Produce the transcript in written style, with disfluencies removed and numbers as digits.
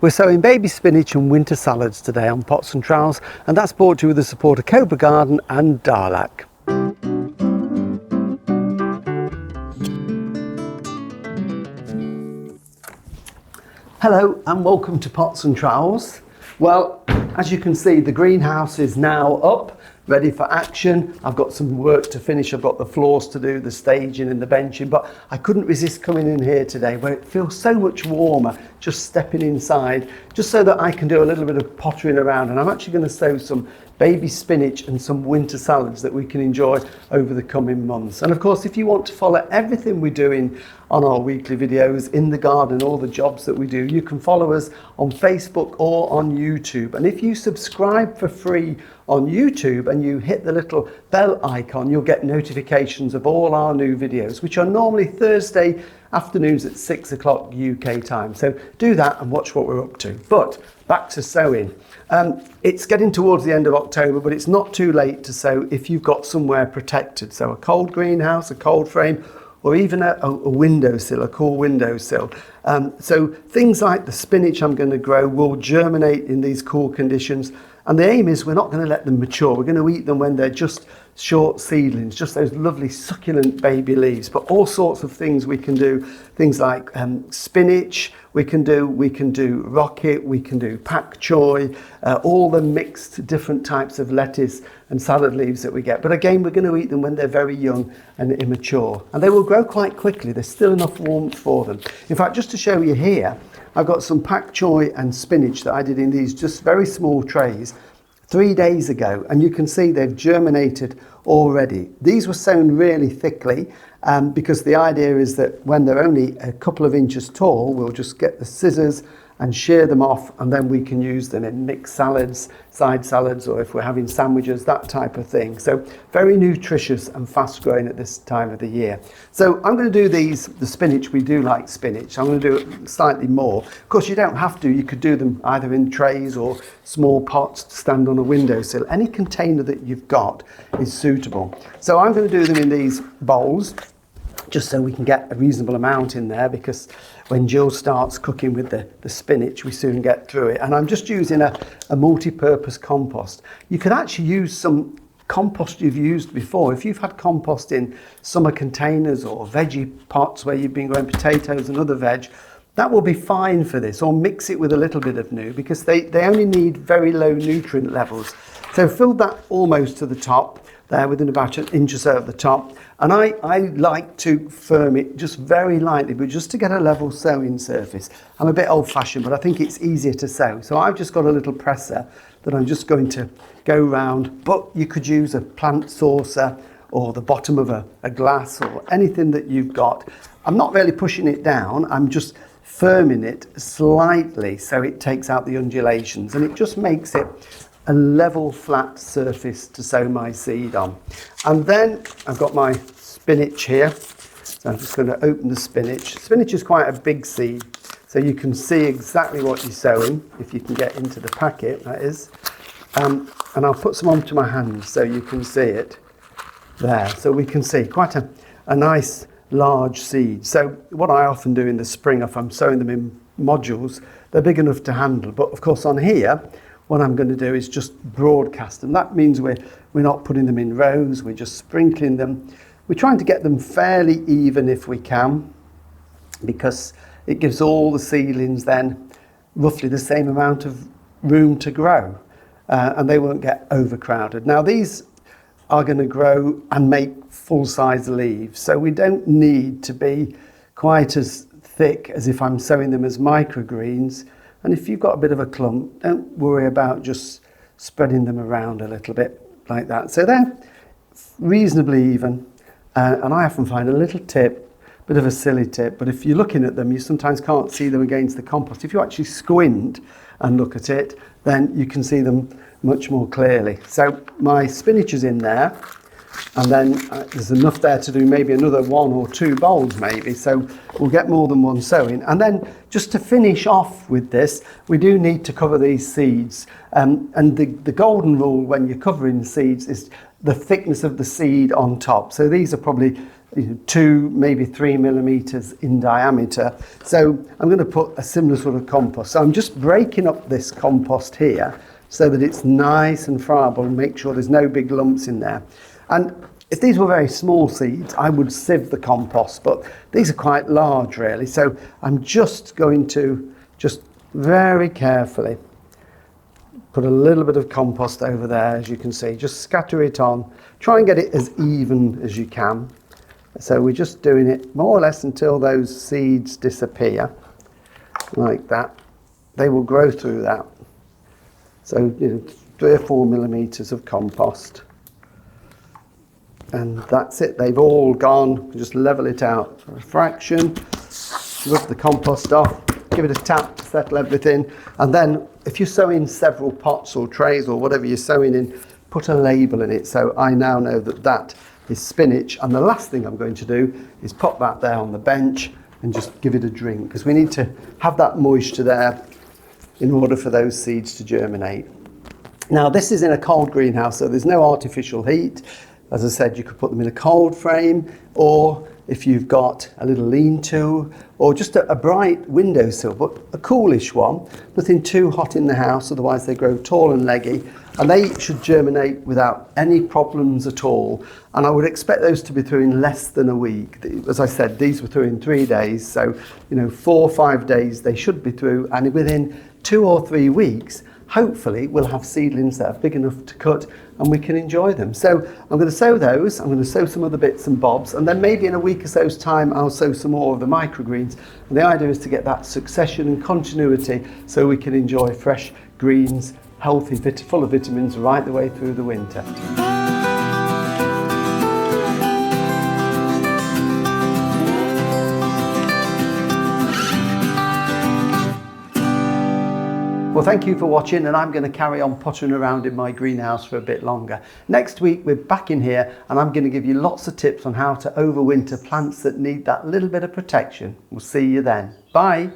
We're sowing baby spinach and winter salads today on Pots and Trowels, and that's brought to you with the support of Cobra Garden and Darlac. Hello and welcome to Pots and Trowels. Well, as you can see, the greenhouse is now up, ready for action. I've got some work to finish. I've got the floors to do, the staging and the benching, but I couldn't resist coming in here today where it feels so much warmer just stepping inside, just so that I can do a little bit of pottering around. And I'm actually going to sow some baby spinach and some winter salads that we can enjoy over the coming months. And of course, if you want to follow everything we're doing on our weekly videos in the garden, all the jobs that we do, you can follow us on Facebook or on YouTube. And if you subscribe for free on YouTube and you hit the little bell icon, you'll get notifications of all our new videos, which are normally Thursday afternoons at 6 o'clock UK time. So do that and watch what we're up to. But back to sowing. It's getting towards the end of October, but it's not too late to sow if you've got somewhere protected. So a cold greenhouse, a cold frame, or even a windowsill, a cool windowsill. So things like the spinach I'm going to grow will germinate in these cool conditions. And the aim is we're not going to let them mature. We're going to eat them when they're just short seedlings, just those lovely succulent baby leaves. But all sorts of things we can do, things like spinach, we can do rocket, we can do pak choy, all the mixed different types of lettuce and salad leaves that we get. But again, we're going to eat them when they're very young and immature. And they will grow quite quickly. There's still enough warmth for them. In fact, just to show you here, I've got some pak choy and spinach that I did in these just very small trays 3 days ago, and you can see they've germinated already. These were sown really thickly because the idea is that when they're only a couple of inches tall, we'll just get the scissors and shear them off, and then we can use them in mixed salads, side salads, or if we're having sandwiches, that type of thing. So very nutritious and fast growing at this time of the year. So I'm going to do the spinach. We do like spinach. I'm going to do it slightly more. Of course, you don't have to. You could do them either in trays or small pots to stand on a windowsill. Any container that you've got is suitable. So I'm going to do them in these bowls, just so we can get a reasonable amount in there, because when Jill starts cooking with the spinach, we soon get through it. And I'm just using a multi-purpose compost. You could actually use some compost you've used before. If you've had compost in summer containers or veggie pots where you've been growing potatoes and other veg, that will be fine for this, or mix it with a little bit of new, because they only need very low nutrient levels. So fill that almost to the top there, within about an inch or so of the top. And I like to firm it just very lightly, but just to get a level sowing surface. I'm a bit old fashioned, but I think it's easier to sow. So I've just got a little presser that I'm just going to go round, but you could use a plant saucer or the bottom of a glass or anything that you've got. I'm not really pushing it down, I'm just firming it slightly so it takes out the undulations, and it just makes it a level flat surface to sow my seed on. And then I've got my spinach here, so I'm just going to open the spinach. Spinach is quite a big seed, so you can see exactly what you're sowing, if you can get into the packet, that is. And I'll put some onto my hands so you can see it there. So we can see quite a nice large seed. So what I often do in the spring, if I'm sowing them in modules, they're big enough to handle. But of course on here, what I'm going to do is just broadcast them. That means we're not putting them in rows, we're just sprinkling them. We're trying to get them fairly even if we can, because it gives all the seedlings then roughly the same amount of room to grow, and they won't get overcrowded. Now these are going to grow and make full-size leaves, so we don't need to be quite as thick as if I'm sowing them as microgreens. And if you've got a bit of a clump, don't worry about just spreading them around a little bit like that. So they're reasonably even, and I often find a little tip, bit of a silly tip, but if you're looking at them, you sometimes can't see them against the compost. If you actually squint and look at it, then you can see them much more clearly. So my spinach is in there, and then there's enough there to do maybe another 1 or 2 bowls maybe, so we'll get more than one sowing. And then just to finish off with this, we do need to cover these seeds, and the golden rule when you're covering seeds is the thickness of the seed on top. So these are probably 2, maybe 3 millimeters in diameter. So I'm going to put a similar sort of compost. So I'm just breaking up this compost here so that it's nice and friable and make sure there's no big lumps in there. And if these were very small seeds, I would sieve the compost, but these are quite large really. So I'm just going to very carefully put a little bit of compost over there, as you can see. Just scatter it on. Try and get it as even as you can. So we're just doing it more or less until those seeds disappear, like that. They will grow through that. So 3 or 4 millimeters of compost. And that's it, they've all gone. Just level it out for a fraction, rub the compost off, give it a tap to settle everything. And then if you're sowing several pots or trays or whatever you're sowing in, put a label in it. So I now know that that is spinach. And the last thing I'm going to do is pop that there on the bench and just give it a drink, because we need to have that moisture there in order for those seeds to germinate. Now this is in a cold greenhouse, so there's no artificial heat. As I said, you could put them in a cold frame, or if you've got a little lean-to, or just a bright windowsill, but a coolish one. Nothing too hot in the house, otherwise they grow tall and leggy. And they should germinate without any problems at all. And I would expect those to be through in less than a week. As I said, these were through in 3 days. So, 4 or 5 days they should be through. And within 2 or 3 weeks, hopefully we'll have seedlings that are big enough to cut and we can enjoy them. So I'm going to sow those, I'm going to sow some other bits and bobs, and then maybe in a week or so's time I'll sow some more of the microgreens. And the idea is to get that succession and continuity so we can enjoy fresh greens, healthy, full of vitamins right the way through the winter. Well, thank you for watching, and I'm going to carry on pottering around in my greenhouse for a bit longer. Next week we're back in here and I'm going to give you lots of tips on how to overwinter plants that need that little bit of protection. We'll see you then. Bye.